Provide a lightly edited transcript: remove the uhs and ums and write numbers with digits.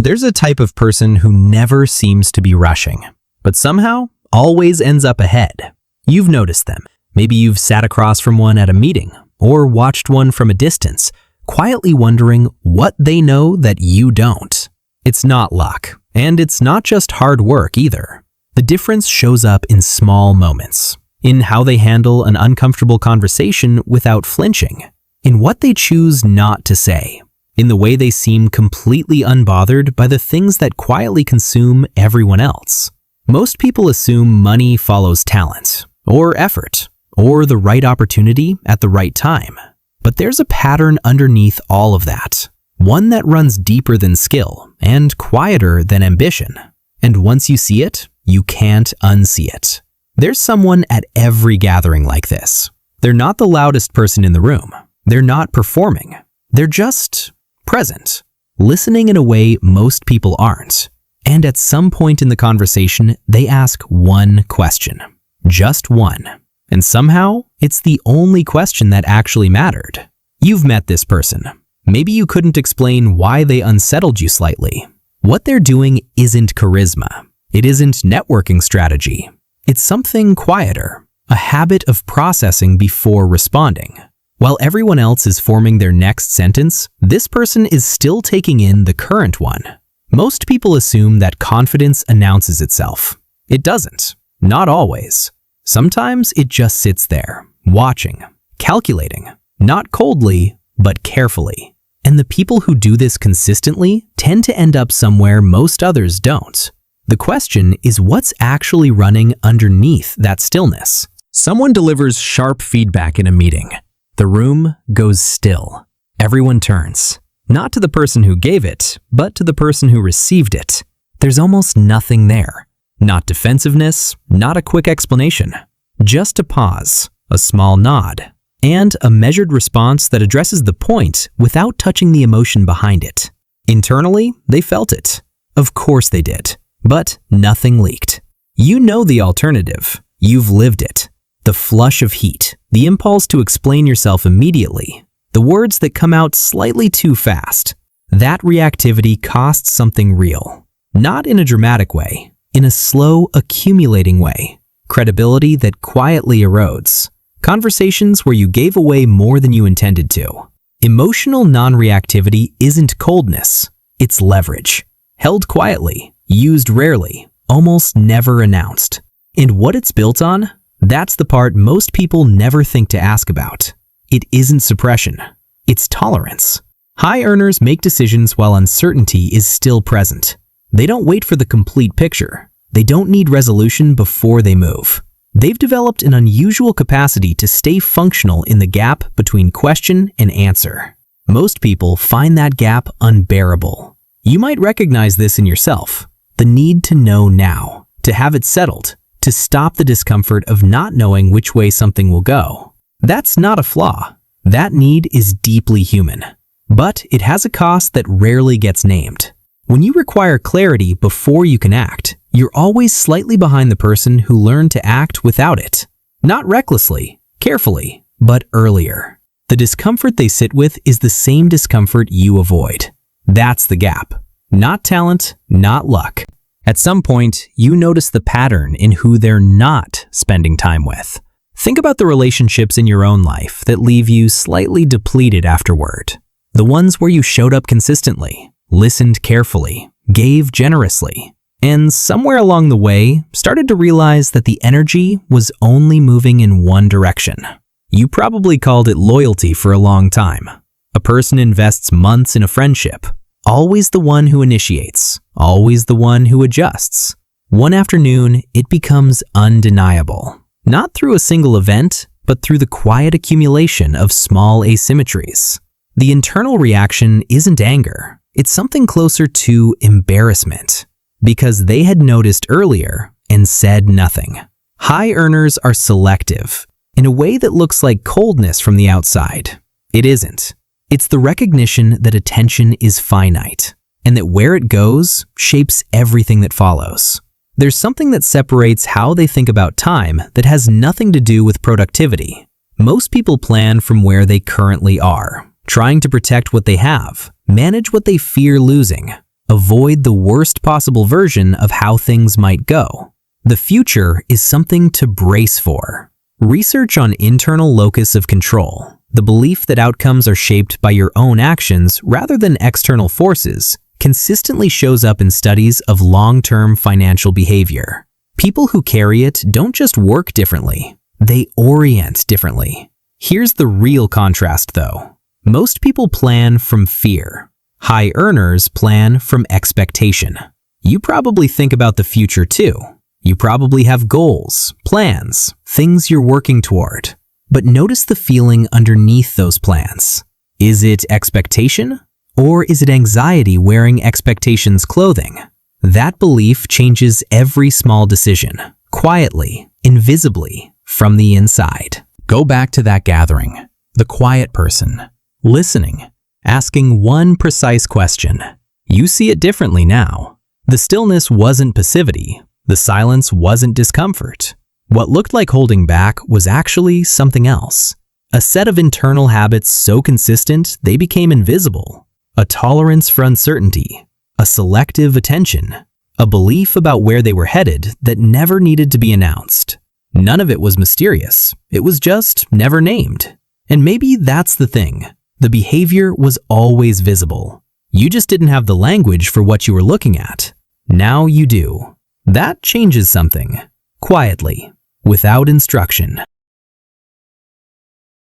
There's a type of person who never seems to be rushing, but somehow always ends up ahead. You've noticed them. Maybe you've sat across from one at a meeting or watched one from a distance, quietly wondering what they know that you don't. It's not luck, and it's not just hard work either. The difference shows up in small moments, in how they handle an uncomfortable conversation without flinching, in what they choose not to say, in the way they seem completely unbothered by the things that quietly consume everyone else. Most people assume money follows talent, or effort, or the right opportunity at the right time. But there's a pattern underneath all of that, one that runs deeper than skill and quieter than ambition. And once you see it, you can't unsee it. There's someone at every gathering like this. They're not the loudest person in the room. They're not performing. They're just present, listening in a way most people aren't. And at some point in the conversation, they ask one question. Just one. And somehow, it's the only question that actually mattered. You've met this person. Maybe you couldn't explain why they unsettled you slightly. What they're doing isn't charisma. It isn't networking strategy. It's something quieter, a habit of processing before responding. While everyone else is forming their next sentence, this person is still taking in the current one. Most people assume that confidence announces itself. It doesn't. Not always. Sometimes it just sits there, watching, calculating, not coldly, but carefully. And the people who do this consistently tend to end up somewhere most others don't. The question is what's actually running underneath that stillness. Someone delivers sharp feedback in a meeting. The room goes still. Everyone turns, not to the person who gave it, but to the person who received it. There's almost nothing there. Not defensiveness, not a quick explanation. Just a pause, a small nod, and a measured response that addresses the point without touching the emotion behind it. Internally, they felt it. Of course they did. But nothing leaked. You know the alternative. You've lived it. The flush of heat, the impulse to explain yourself immediately, the words that come out slightly too fast. That reactivity costs something real. Not in a dramatic way, in a slow, accumulating way. Credibility that quietly erodes. Conversations where you gave away more than you intended to. Emotional non-reactivity isn't coldness, it's leverage. Held quietly, used rarely, almost never announced. And what it's built on? That's the part most people never think to ask about. It isn't suppression, it's tolerance. High earners make decisions while uncertainty is still present. They don't wait for the complete picture. They don't need resolution before they move. They've developed an unusual capacity to stay functional in the gap between question and answer. Most people find that gap unbearable. You might recognize this in yourself. The need to know now, to have it settled, to stop the discomfort of not knowing which way something will go. That's not a flaw. That need is deeply human. But it has a cost that rarely gets named. When you require clarity before you can act, you're always slightly behind the person who learned to act without it. Not recklessly, carefully, but earlier. The discomfort they sit with is the same discomfort you avoid. That's the gap. Not talent, not luck. At some point, you notice the pattern in who they're not spending time with. Think about the relationships in your own life that leave you slightly depleted afterward. The ones where you showed up consistently, listened carefully, gave generously, and somewhere along the way, started to realize that the energy was only moving in one direction. You probably called it loyalty for a long time. A person invests months in a friendship, always the one who initiates, always the one who adjusts. One afternoon, it becomes undeniable. Not through a single event, but through the quiet accumulation of small asymmetries. The internal reaction isn't anger. It's something closer to embarrassment, because they had noticed earlier and said nothing. High earners are selective in a way that looks like coldness from the outside. It isn't. It's the recognition that attention is finite, and that where it goes shapes everything that follows. There's something that separates how they think about time that has nothing to do with productivity. Most people plan from where they currently are, trying to protect what they have, manage what they fear losing, Avoid the worst possible version of how things might go. The future is something to brace for. Research on internal locus of control, the belief that outcomes are shaped by your own actions rather than external forces, consistently shows up in studies of long-term financial behavior. People who carry it don't just work differently, they orient differently. Here's the real contrast though. Most people plan from fear. High earners plan from expectation. You probably think about the future too. You probably have goals, plans, things you're working toward. But notice the feeling underneath those plans. Is it expectation? Or is it anxiety wearing expectations clothing? That belief changes every small decision, quietly, invisibly, from the inside. Go back to that gathering, the quiet person, listening, asking one precise question. You see it differently now. The stillness wasn't passivity. The silence wasn't discomfort. What looked like holding back was actually something else. A set of internal habits so consistent they became invisible. A tolerance for uncertainty. A selective attention. A belief about where they were headed that never needed to be announced. None of it was mysterious. It was just never named. And maybe that's the thing. The behavior was always visible. You just didn't have the language for what you were looking at. Now you do. That changes something. Quietly, without instruction.